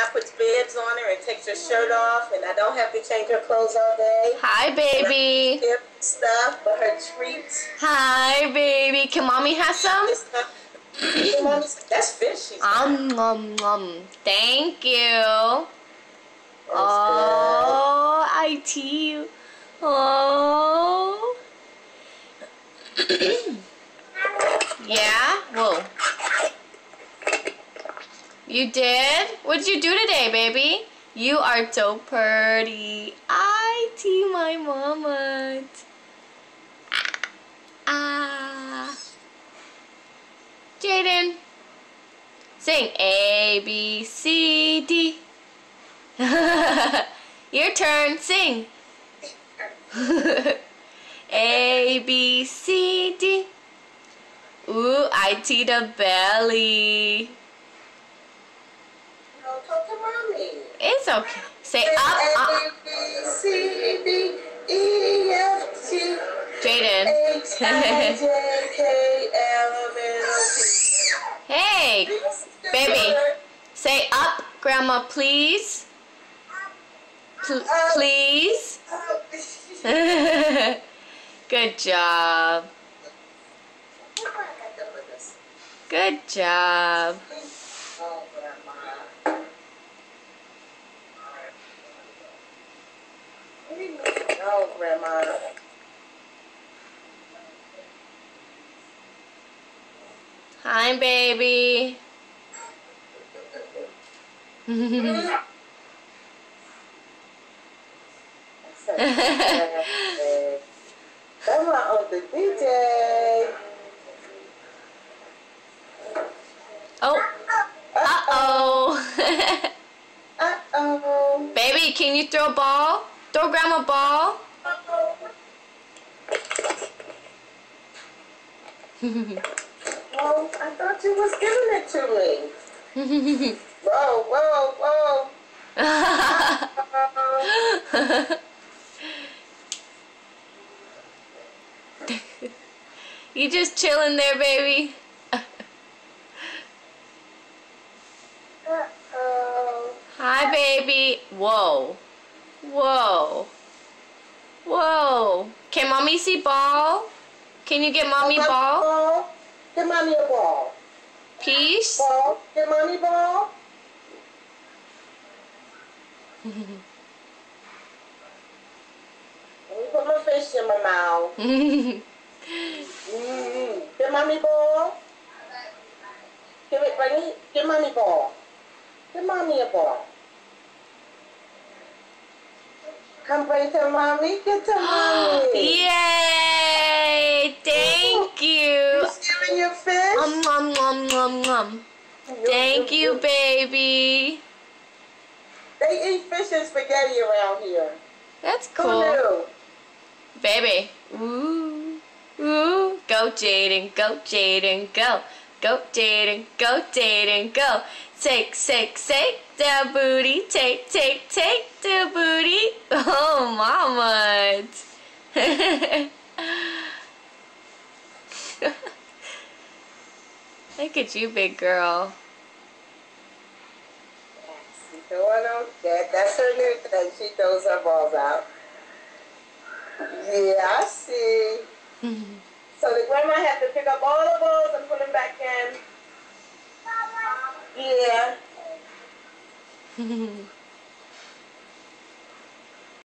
now puts bibs on her and takes her shirt off, and I don't have to change her clothes all day. Hi, baby. Stuff, but her treats. Hi, baby. Can mommy have some? That's fish. Thank you. I tea you. Oh. Yeah? Whoa. You did? What did you do today, baby? You are so pretty. I tea my mama. Jaden. Sing A, B, C, D. Your turn. Sing. A, B, C, D. Ooh, I tea the belly. No, talk to mommy. It's okay. Say up. A, B, C, D, E, F, G, Jaden. H, I, J, K, L, M, N, O, P. Hey, baby. Say up, Grandma, please. Please. Good job. Good job. Oh, Grandma. Hi, baby. Come on, Uncle DJ. Oh. Uh-oh. Uh-oh. Baby, can you throw a ball? Throw Grandma a ball. Oh, I thought you was giving it to me. Whoa, whoa, whoa. You just chilling there, baby? Uh-oh. Hi, baby. Whoa. Whoa. Whoa. Can mommy see ball? Can you get mommy ball? Get mommy a ball. Peace? Ball. Get mommy ball. Let me put my fish in my mouth. Get mommy ball. Give it, bring it. Get mommy ball. Get mommy a ball. Come bring to mommy. Get to mommy. Yay! Thank you. You stealing your fish? Thank you, baby. They eat fish and spaghetti around here. That's Who cool. knew? Baby. Ooh. Ooh. Go, Jaden. Go, Jaden. Go. Go, Jaden. Go, Jaden. Go. Take the booty. Take the booty. Oh, mama. Look at you, big girl. That's her new thing. She throws her balls out. Yeah, I see. So the grandma has to pick up all the balls and put them back in. Yeah.